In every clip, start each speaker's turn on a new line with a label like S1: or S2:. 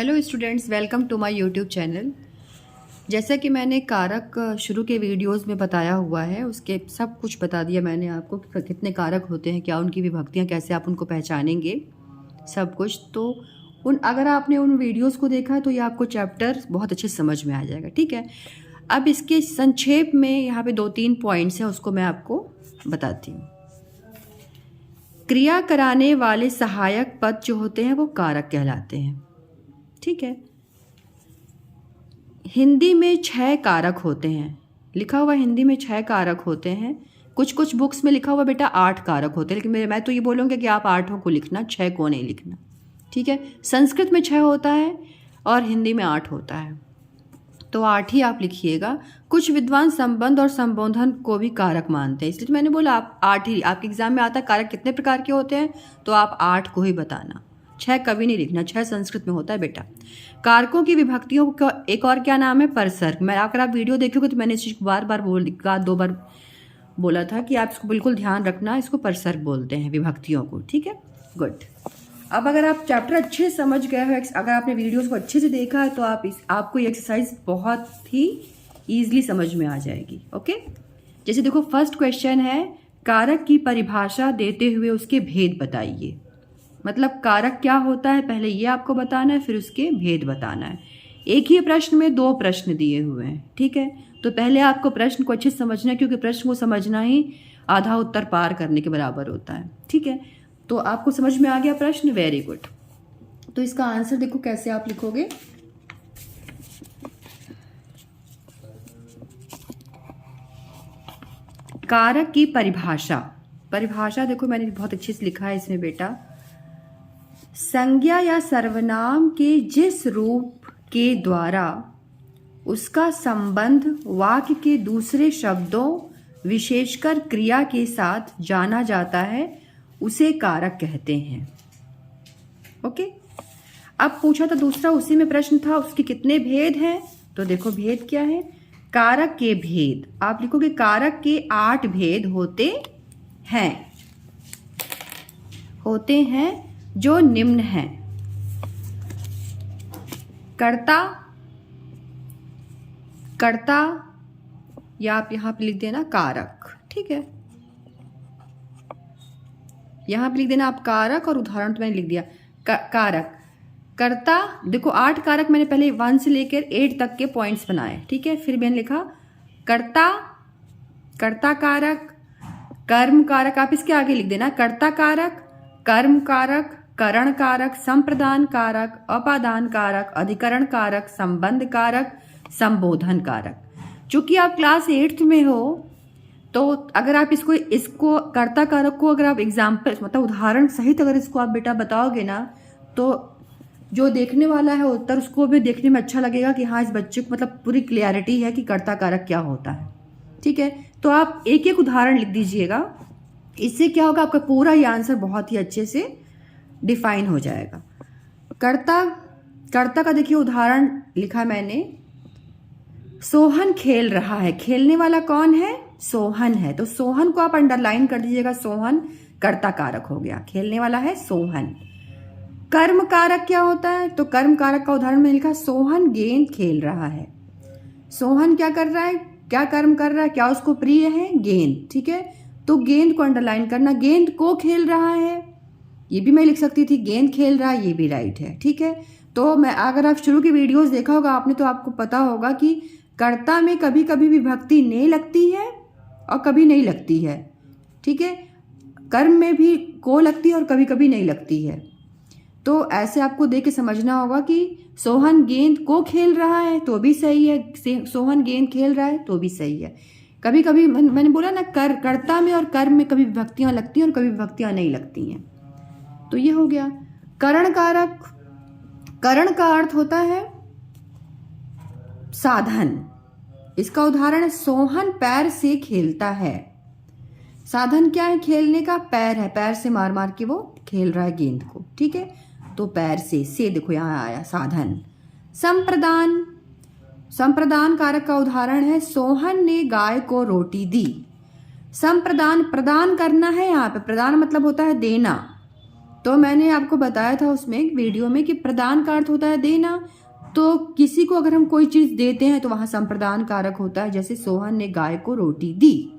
S1: Hello students, welcome to my YouTube channel. जैसा कि मैंने कारक शुरू के वीडियोस में बताया हुआ है, उसके सब कुछ बता दिया मैंने आपको कि कितने कारक होते हैं, क्या उनकी विभक्तियां, कैसे आप उनको पहचानेंगे, सब कुछ। तो अगर आपने उन वीडियोस को देखा है तो ये आपको चैप्टर बहुत अच्छे समझ में आ जाएगा। ठीक है, अब इसके संक्षेप में यहाँ पे 2-3 पॉइंट्स हैं, उसको मैं आपको बताती हूँ। क्रिया कराने वाले सहायक पद जो होते हैं वो कारक कहलाते हैं। ठीक है, हिंदी में 6 कारक होते हैं, लिखा हुआ हिंदी में 6 कारक होते हैं। कुछ कुछ बुक्स में लिखा हुआ बेटा 8 कारक होते हैं, लेकिन मैं तो ये बोलूँगी कि आप 8 को लिखना, 6 को नहीं लिखना। ठीक है, संस्कृत में 6 होता है और हिंदी में 8 होता है, तो 8 ही आप लिखिएगा। कुछ विद्वान संबंध और संबोधन को भी कारक मानते हैं, इसलिए तो मैंने बोला आप 8 ही। आपके एग्जाम में आता है कारक कितने प्रकार के होते हैं, तो आप 8 को ही बताना, 6 कभी नहीं लिखना। 6 संस्कृत में होता है बेटा। कारकों की विभक्तियों का एक और क्या नाम है, परसर्ग। मैं अगर आप वीडियो देखोगे तो मैंने इस चीज को बार बार 2 बार बोला था कि आप इसको बिल्कुल ध्यान रखना, इसको परसर्ग बोलते हैं विभक्तियों को। ठीक है, गुड। अब अगर आप चैप्टर अच्छे से समझ गए हो, अगर आपने वीडियोस को अच्छे से देखा है, तो आपको ये एक्सरसाइज बहुत ही ईजिली समझ में आ जाएगी। ओके, जैसे देखो फर्स्ट क्वेश्चन है, कारक की परिभाषा देते हुए उसके भेद बताइए। मतलब कारक क्या होता है पहले ये आपको बताना है, फिर उसके भेद बताना है। एक ही प्रश्न में 2 प्रश्न दिए हुए हैं। ठीक है, तो पहले आपको प्रश्न को अच्छे से समझना है, क्योंकि प्रश्न को समझना ही आधा उत्तर पार करने के बराबर होता है। ठीक है, तो आपको समझ में आ गया प्रश्न, वेरी गुड। तो इसका आंसर देखो कैसे आप लिखोगे। कारक की परिभाषा देखो मैंने बहुत अच्छे से लिखा है इसमें बेटा। संज्ञा या सर्वनाम के जिस रूप के द्वारा उसका संबंध वाक्य के दूसरे शब्दों विशेषकर क्रिया के साथ जाना जाता है, उसे कारक कहते हैं। ओके, अब पूछा था दूसरा, उसी में प्रश्न था, उसके कितने भेद हैं, तो देखो भेद क्या है। कारक के भेद आप लिखोगे, कारक के 8 भेद होते हैं जो निम्न हैं। कर्ता या आप यहां पे लिख देना कारक। ठीक है, यहां पे लिख देना आप कारक, और उदाहरण तो मैंने लिख दिया कारक। कर्ता देखो 8 कारक मैंने पहले 1 से लेकर 8 तक के पॉइंट्स बनाए। ठीक है, फिर मैंने लिखा कर्ता कारक, कर्म कारक, आप इसके आगे लिख देना कर्ता कारक, कर्म कारक, करण कारक, संप्रदान कारक, अपादान कारक, अधिकरण कारक, संबंध कारक, संबोधन कारक। चूंकि आप क्लास 8th में हो, तो अगर आप इसको कर्ता कारक को अगर आप एग्जाम्पल मतलब उदाहरण सहित अगर इसको आप बेटा बताओगे ना, तो जो देखने वाला है उत्तर, उसको भी देखने में अच्छा लगेगा कि हाँ इस बच्चे को मतलब पूरी क्लियरिटी है कि कर्ता कारक क्या होता है। ठीक है, तो आप एक एक उदाहरण लिख दीजिएगा, इससे क्या होगा, आपका पूरा ये आंसर बहुत ही अच्छे से डिफाइन हो जाएगा। कर्ता का देखिए उदाहरण लिखा मैंने, सोहन खेल रहा है। खेलने वाला कौन है, सोहन है, तो सोहन को आप अंडरलाइन कर दीजिएगा, सोहन कर्ता कारक हो गया, खेलने वाला है सोहन। कर्म कारक क्या होता है, तो कर्म कारक का उदाहरण में लिखा, सोहन गेंद खेल रहा है। सोहन क्या कर रहा है, क्या कर्म कर रहा है, क्या उसको प्रिय है, गेंद। ठीक है, तो गेंद को अंडरलाइन करना। गेंद को खेल रहा है, ये भी मैं लिख सकती थी, गेंद खेल रहा है, ये भी राइट है। ठीक है, तो मैं अगर आप शुरू की वीडियोस देखा होगा आपने, तो आपको पता होगा कि कर्ता में कभी कभी विभक्ति ने लगती है और कभी नहीं लगती है। ठीक है, कर्म में भी को लगती है और कभी कभी नहीं लगती है। तो ऐसे आपको देख के समझना होगा कि सोहन गेंद को खेल रहा है तो भी सही है, सोहन गेंद खेल रहा है तो भी सही है। कभी कभी मैंने बोला ना, कर्ता में और कर्म में कभी विभक्तियां लगती हैं और कभी विभक्तियां नहीं लगती हैं। तो ये हो गया करण कारक। करण का अर्थ होता है साधन। इसका उदाहरण है, सोहन पैर से खेलता है। साधन क्या है, खेलने का पैर है, पैर से मार मार के वो खेल रहा है गेंद को। ठीक है, तो पैर से देखो यहां आया साधन। संप्रदान कारक का उदाहरण है, सोहन ने गाय को रोटी दी। प्रदान करना है, यहाँ पे प्रदान मतलब होता है देना। तो मैंने आपको बताया था उसमें एक वीडियो में कि प्रदान का अर्थ होता है देना। तो किसी को अगर हम कोई चीज़ देते हैं तो वहाँ संप्रदान कारक होता है। जैसे सोहन ने गाय को रोटी दी,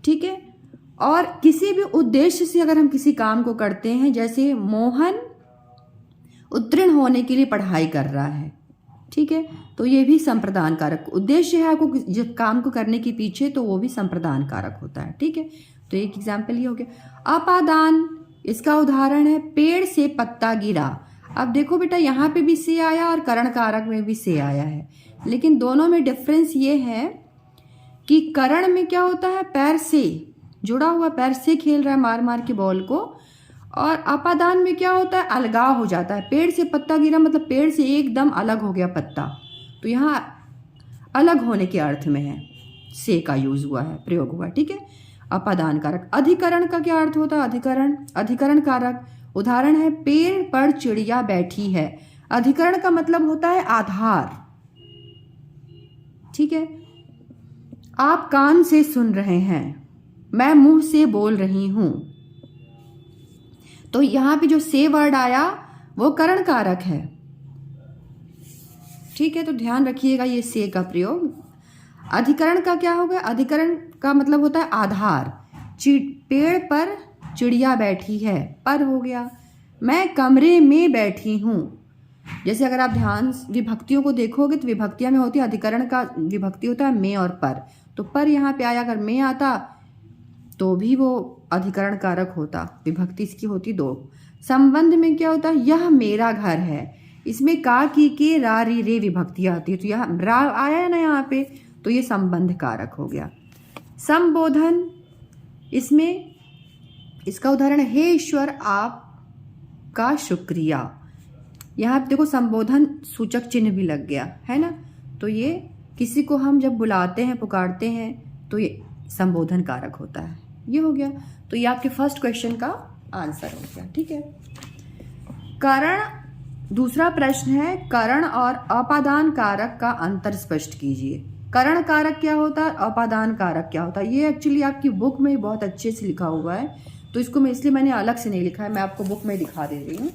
S1: ठीक है। और किसी भी उद्देश्य से अगर हम किसी काम को करते हैं, जैसे मोहन उत्तीर्ण होने के लिए पढ़ाई कर रहा है, ठीक है, तो ये भी संप्रदान कारक उद्देश्य है आपको जब काम को करने के पीछे, तो वो भी संप्रदान कारक होता है, ठीक है। तो एक एग्जाम्पल ये हो गया। अपादान, इसका उदाहरण है पेड़ से पत्ता गिरा। अब देखो बेटा, यहाँ पे भी से आया और करण कारक में भी से आया है, लेकिन दोनों में डिफरेंस ये है कि करण में क्या होता है, पैर से जुड़ा हुआ, पैर से खेल रहा है मार मार के बॉल को, और अपादान में क्या होता है, अलगाव हो जाता है। पेड़ से पत्ता गिरा मतलब पेड़ से एकदम अलग हो गया पत्ता, तो यहाँ अलग होने के अर्थ में है, से का यूज हुआ है, प्रयोग हुआ, ठीक है। अपादान कारक। अधिकरण का क्या अर्थ होता है, अधिकरण, अधिकरण कारक। उदाहरण है पेड़ पर चिड़िया बैठी है। अधिकरण का मतलब होता है आधार, ठीक है। आप कान से सुन रहे हैं, मैं मुंह से बोल रही हूं। तो यहां पे जो से वर्ड आया वो करण कारक है, ठीक है। तो ध्यान रखिएगा ये से का प्रयोग। अधिकरण का क्या होगा, अधिकरण का मतलब होता है आधार। पेड़ पर चिड़िया बैठी है, पर हो गया। मैं कमरे में बैठी हूं। जैसे अगर आप ध्यान विभक्तियों को देखोगे तो विभक्तियां में होती है, अधिकरण का विभक्ति होता है में और पर। तो पर यहाँ पे आया, अगर में आता तो भी वो अधिकरण कारक होता। विभक्ति इसकी होती दो। संबंध में क्या होता है, यह मेरा घर है। इसमें का की के रा री रे विभक्ति आती है, तो यहाँ रा आया है ना यहाँ पे, तो ये संबंध कारक हो गया। संबोधन, इसमें इसका उदाहरण हे ईश्वर आपका शुक्रिया। यहाँ पे देखो संबोधन सूचक चिन्ह भी लग गया है ना। तो ये किसी को हम जब बुलाते हैं, पुकारते हैं, तो ये संबोधन कारक होता है। ये हो गया। तो ये आपके फर्स्ट क्वेश्चन का आंसर हो गया, ठीक है। करण, दूसरा प्रश्न है, करण और अपादान कारक का अंतर स्पष्ट कीजिए। करण कारक क्या होता है, अपादान कारक क्या होता है। ये एक्चुअली आपकी बुक में बहुत अच्छे से लिखा हुआ है, तो इसको मैं इसलिए मैंने अलग से नहीं लिखा है, मैं आपको बुक में दिखा दे रही हूँ।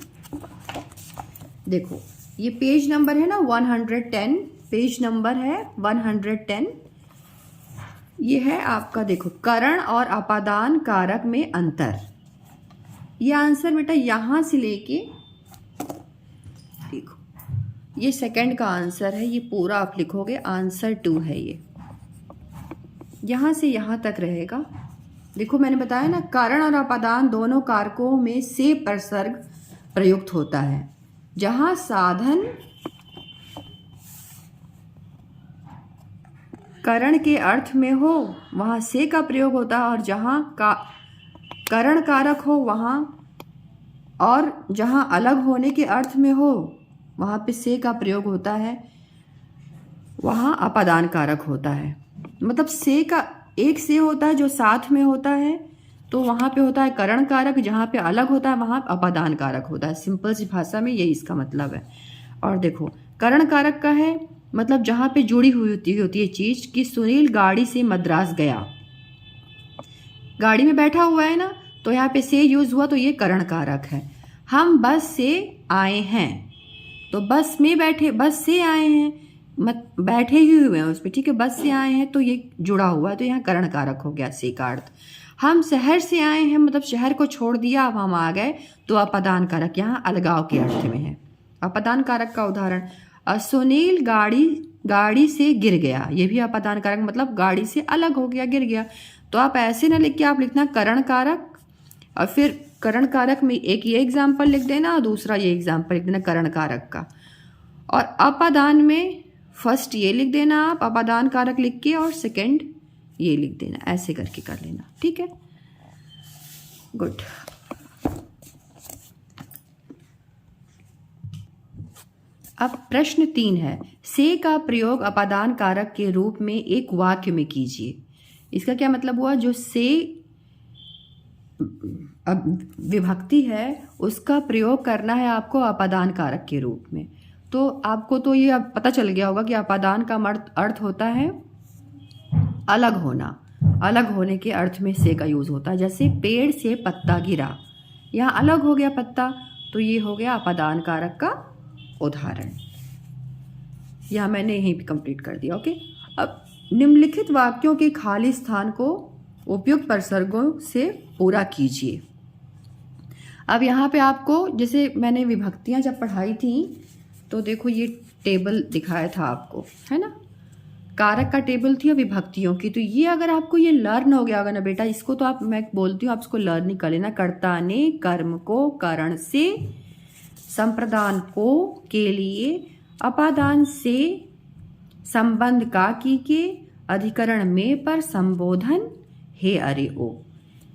S1: देखो ये पेज नंबर है ना 110, पेज नंबर है 110। ये है आपका, देखो करण और अपादान कारक में अंतर। ये आंसर बेटा यहाँ से लेके देखो, ये सेकंड का आंसर है, ये पूरा आप लिखोगे, आंसर 2 है ये। यहाँ से यहाँ तक रहेगा। देखो मैंने बताया ना, करण और अपादान दोनों कारकों में से प्रसर्ग प्रयुक्त होता है। जहाँ साधन करण के अर्थ में हो वहाँ से का प्रयोग होता है, और जहाँ का करण कारक हो वहाँ, और जहाँ अलग होने के अर्थ में हो वहाँ पे से का प्रयोग होता है, वहाँ अपादान कारक होता है। मतलब से का एक से होता है जो साथ में होता है, तो वहाँ पे होता है करण कारक, जहाँ पे अलग होता है वहाँ अपादान कारक होता है। सिंपल सी भाषा में यही इसका मतलब है। और देखो करण कारक का है मतलब जहाँ पे जुड़ी हुई होती है चीज़, कि सुनील गाड़ी से मद्रास गया, गाड़ी में बैठा हुआ है ना, तो यहाँ पे से यूज हुआ, तो ये करण कारक है। हम बस से आए हैं, तो बस में बैठे, बस से आए हैं, बैठे ही हुए हैं उस पर, ठीक है, बस से आए हैं, तो ये जुड़ा हुआ है, तो यहाँ करण कारक हो गया से का अर्थ। हम शहर से आए हैं मतलब शहर को छोड़ दिया, अब हम आ गए, तो अपादान कारक यहाँ अलगाव के अर्थ में है। अपादान कारक का उदाहरण, सुनील गाड़ी से गिर गया, ये भी अपादान कारक मतलब गाड़ी से अलग हो गया, गिर गया। तो आप ऐसे ना लिख के आप लिखना करण कारक, और फिर करण कारक में एक ये एग्जाम्पल लिख देना और दूसरा ये एग्जाम्पल लिख देना करण कारक का। और अपादान में फर्स्ट ये लिख देना आप अपादान कारक लिख के, और सेकंड ये लिख देना, ऐसे करके कर लेना, ठीक है, गुड। अब प्रश्न 3 है, से का प्रयोग अपादान कारक के रूप में एक वाक्य में कीजिए। इसका क्या मतलब हुआ, जो से विभक्ति है उसका प्रयोग करना है आपको अपादान कारक के रूप में। तो आपको तो ये अब पता चल गया होगा कि अपादान का अर्थ होता है अलग होना, अलग होने के अर्थ में से का यूज होता है। जैसे पेड़ से पत्ता गिरा, यहाँ अलग हो गया पत्ता, तो ये हो गया अपादान कारक का उदाहरण। यहाँ मैंने यहीं पे कंप्लीट कर दिया। ओके, अब निम्नलिखित वाक्यों के खाली स्थान को उपयुक्त प्रसर्गों से पूरा कीजिए। अब यहाँ पे आपको, जैसे मैंने विभक्तियाँ जब पढ़ाई थी तो देखो ये टेबल दिखाया था आपको, है ना, कारक का टेबल थी और विभक्तियों की। तो ये अगर आपको ये लर्न हो गया होगा ना बेटा, इसको तो आप, मैं बोलती हूँ आप इसको लर्न ही कर लेना। कर्ता ने कर्म को करण से, संप्रदान को के लिए, अपादान से, संबंध का की के, अधिकरण में पर, संबोधन हे अरे ओ।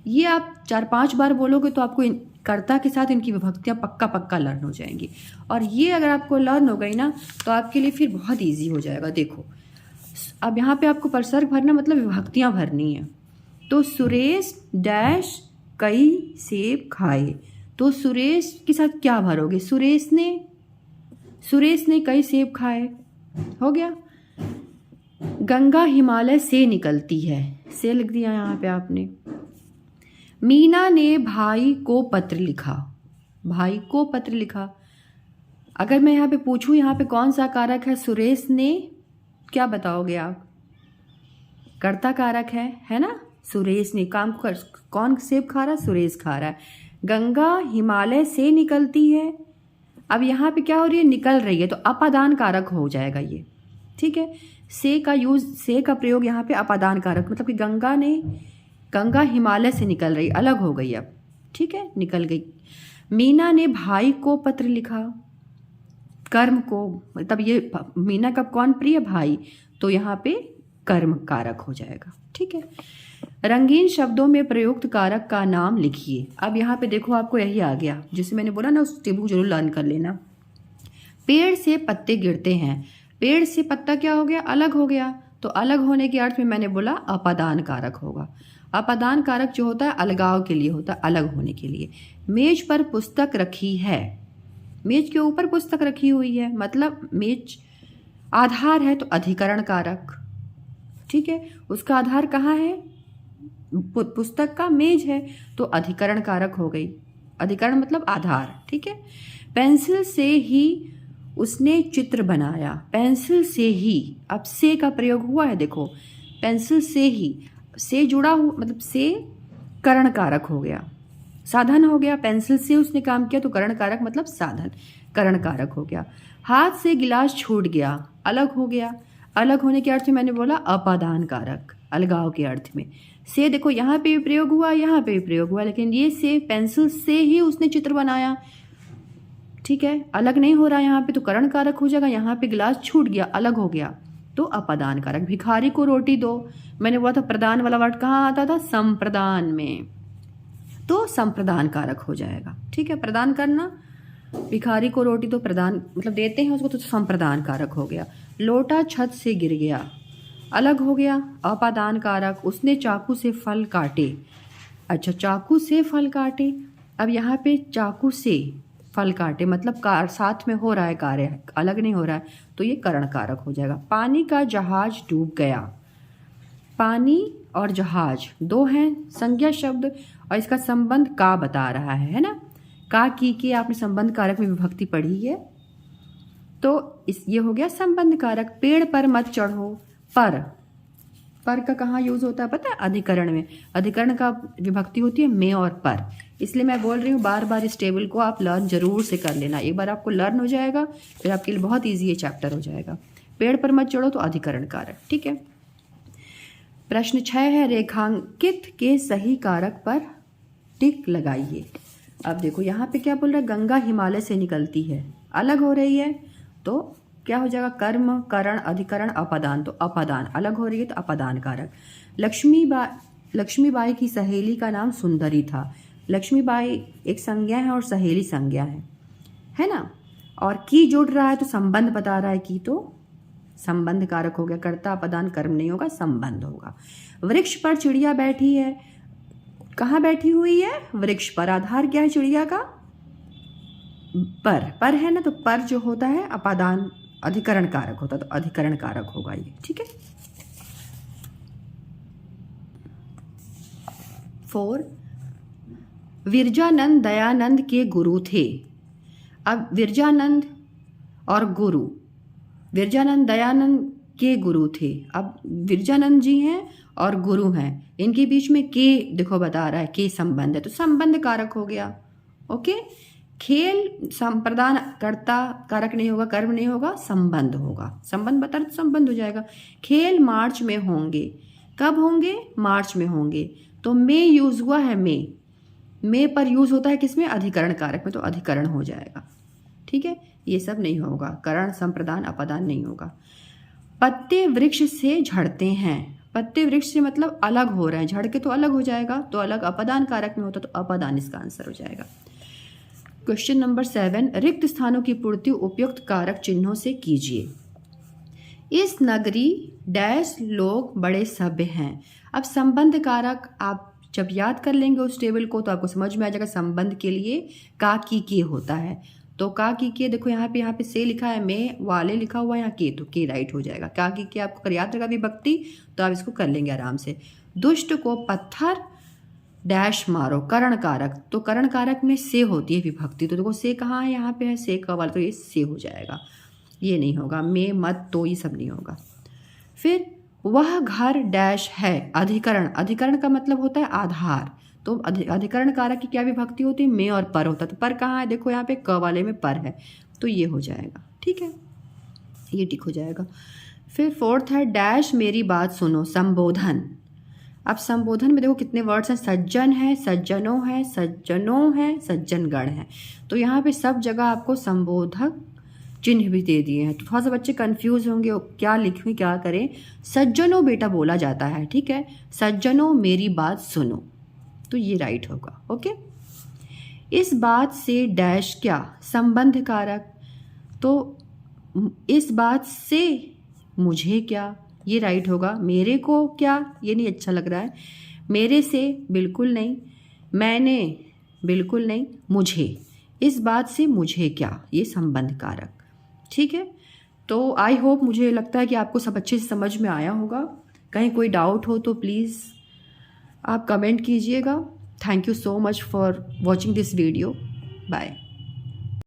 S1: ये आप 4-5 बार बोलोगे तो आपको कर्ता के साथ इनकी विभक्तियाँ पक्का लर्न हो जाएंगी। और ये अगर आपको लर्न हो गई ना तो आपके लिए फिर बहुत ईजी हो जाएगा। देखो अब यहाँ पे आपको प्रसर्ग भरना मतलब विभक्तियाँ भरनी है। तो सुरेश डैश कई सेब खाए, तो सुरेश के साथ क्या भरोगे, सुरेश ने कई सेब खाए, हो गया। गंगा हिमालय से निकलती है, से लिख दिया यहाँ पे आपने। मीना ने भाई को पत्र लिखा, भाई को पत्र लिखा। अगर मैं यहाँ पे पूछूं यहाँ पे कौन सा कारक है, सुरेश ने, क्या बताओगे आप, कर्ता कारक है ना। सुरेश ने काम कर, कौन सेब खा रहा है, सुरेश खा रहा है। गंगा हिमालय से निकलती है, अब यहाँ पे क्या हो रही है, निकल रही है, तो अपादान कारक हो जाएगा ये, ठीक है। से का प्रयोग यहाँ पे अपादान कारक, मतलब कि गंगा हिमालय से निकल रही, अलग हो गई अब, ठीक है, निकल गई। मीना ने भाई को पत्र लिखा, कर्म को, मतलब ये मीना का कौन प्रिय, भाई, तो यहाँ पे कर्म कारक हो जाएगा, ठीक है। रंगीन शब्दों में प्रयुक्त कारक का नाम लिखिए। अब यहाँ पे देखो आपको यही आ गया, जैसे मैंने बोला ना, उस टेबल जरूर लर्न कर लेना। पेड़ से पत्ते गिरते हैं, पेड़ से पत्ता क्या हो गया, अलग हो गया, तो अलग होने के अर्थ में मैंने बोला अपादान कारक होगा। अपादान कारक जो होता है अलगाव के लिए होता है, अलग होने के लिए। मेज पर पुस्तक रखी है, मेज के ऊपर पुस्तक रखी हुई है, मतलब मेज आधार है तो अधिकरण कारक, ठीक है। उसका आधार कहाँ है, पुस्तक का मेज है, तो अधिकरण कारक हो गई। अधिकरण मतलब आधार, ठीक है। पेंसिल से ही उसने चित्र बनाया, पेंसिल से ही, अब से का प्रयोग हुआ है, देखो पेंसिल से ही, से जुड़ा हुआ मतलब से करण कारक हो गया, साधन हो गया। पेंसिल से उसने काम किया तो करण कारक मतलब साधन, करण कारक हो गया। हाथ से गिलास छूट गया, अलग हो गया, अलग होने के अर्थ में मैंने बोला अपादान कारक, अलगाव के अर्थ में। से देखो यहाँ पे भी प्रयोग हुआ, यहाँ पे भी प्रयोग हुआ, लेकिन ये से पेंसिल से ही उसने चित्र बनाया, ठीक है, अलग नहीं हो रहा यहाँ पे, तो करण कारक हो जाएगा। यहाँ पे गिलास छूट गया, अलग हो गया, तो अपादान कारक। भिखारी को रोटी दो, मैंने बोला था प्रदान वाला वर्ड कहाँ आता था, संप्रदान में, तो संप्रदान कारक हो जाएगा, ठीक है। प्रदान करना, भिखारी को रोटी तो प्रदान मतलब देते हैं उसको, तो संप्रदान कारक हो गया। लोटा छत से गिर गया, अलग हो गया, अपादान कारक। उसने चाकू से फल काटे, अच्छा चाकू से फल काटे, अब यहाँ पे चाकू से फल काटे मतलब साथ में हो रहा है कार्य, अलग नहीं हो रहा है, तो ये करण कारक हो जाएगा। पानी का जहाज डूब गया, पानी और जहाज दो हैं संज्ञा शब्द, और इसका संबंध का बता रहा है ना। का की के आपने संबंध कारक में विभक्ति पढ़ी है, तो ये हो गया संबंध कारक। पेड़ पर मत चढ़ो, पर का कहाँ यूज होता है पता है, अधिकरण में। अधिकरण का विभक्ति होती है में और पर, इसलिए मैं बोल रही हूँ बार बार इस टेबल को आप लर्न जरूर से कर लेना। एक बार आपको लर्न हो जाएगा फिर आपके लिए बहुत ईजी ये चैप्टर हो जाएगा। पेड़ पर मत चढ़ो तो अधिकरण कारक, ठीक है। प्रश्न 6 है, रेखांकित के सही कारक पर टिक लगाइए। अब देखो यहाँ पे क्या बोल रहा है, गंगा हिमालय से निकलती है, अलग हो रही है, तो क्या हो जाएगा, कर्म करण अधिकरण अपादान, तो अपादान अलग हो रही है तो अपादान कारक। लक्ष्मीबाई की सहेली का नाम सुंदरी था, लक्ष्मीबाई एक संज्ञा है और सहेली संज्ञा है ना। और की जुड़ रहा है तो संबंध बता रहा है, की तो संबंध कारक हो गया, कर्ता अपादान कर्म नहीं होगा, संबंध होगा। वृक्ष पर चिड़िया बैठी है, कहाँ बैठी हुई है, वृक्ष पर, आधार क्या है चिड़िया का, पर है ना, तो पर जो होता है अपादान अधिकरण कारक होता है, तो अधिकरण कारक होगा ये, ठीक है। 4 विरजानंद दयानंद के गुरु थे। अब विरजानंद और गुरु, विरजानंद दयानंद के गुरु थे। अब विरजानंद जी हैं और गुरु हैं, इनके बीच में के देखो बता रहा है के संबंध है, तो संबंध कारक हो गया। ओके, खेल संप्रदान कर्ता कारक नहीं होगा, कर्म नहीं होगा, संबंध होगा। संबंध बता रहे तो संबंध हो जाएगा। खेल मार्च में होंगे, कब होंगे? मार्च में होंगे। तो मे यूज हुआ है, मे पर यूज होता है किसमें? अधिकरण कारक में, तो अधिकरण हो जाएगा। ठीक है, ये सब नहीं होगा, करण संप्रदान अपदान नहीं होगा। पत्ते वृक्ष से झड़ते हैं, पत्ते वृक्ष से मतलब अलग हो रहे हैं, झड़ के तो अलग हो जाएगा, तो अलग अपदान कारक में होता तो अपदान इसका आंसर हो जाएगा। क्वेश्चन नंबर 7, रिक्त स्थानों की पूर्ति उपयुक्त कारक चिन्हों से कीजिए। इस नगरी डैश लोग बड़े सभ्य हैं। अब संबंध कारक आप जब याद कर लेंगे उस टेबल को तो आपको समझ में आ जाएगा संबंध के लिए का की के होता है। तो का की के देखो यहाँ पे से लिखा है, में वाले लिखा हुआ है यहाँ के, तो के राइट हो जाएगा। का की के आपको अगर याद रहेगा विभक्ति तो आप इसको कर लेंगे आराम से। दुष्ट को पत्थर डैश मारो, करण कारक, तो करण कारक में से होती है विभक्ति, तो देखो से कहाँ है? यहाँ पे है से का वाला, तो ये से हो जाएगा, ये नहीं होगा। में मत तो ये सब नहीं होगा। फिर वह घर डैश है, अधिकरण, अधिकरण का मतलब होता है आधार, तो अधिकरण कारक की क्या विभक्ति होती है? में और पर होता है, तो पर कहाँ है? देखो यहाँ पे क वाले में पर है, तो ये हो जाएगा। ठीक है, ये टिक हो जाएगा। फिर फोर्थ है डैश मेरी बात सुनो, संबोधन। अब संबोधन में देखो कितने वर्ड्स हैं, सज्जन है, सज्जनों है, सज्जनों है, सज्जनगण है, तो यहाँ पे सब जगह आपको संबोधक चिन्ह भी दे दिए हैं। तो थोड़ा सा बच्चे कंफ्यूज होंगे क्या लिखें क्या करें। सज्जनों बेटा बोला जाता है, ठीक है, सज्जनों मेरी बात सुनो, तो ये राइट होगा। ओके, इस बात से डैश क्या? संबंध कारक, तो इस बात से मुझे क्या, ये राइट होगा। मेरे को क्या, ये नहीं अच्छा लग रहा है। मेरे से बिल्कुल नहीं, मैंने बिल्कुल नहीं, मुझे, इस बात से मुझे क्या, ये संबंध कारक। ठीक है, तो आई होप, मुझे लगता है कि आपको सब अच्छे से समझ में आया होगा। कहीं कोई डाउट हो तो प्लीज़ आप कमेंट कीजिएगा। Thank you so much for watching this video. Bye.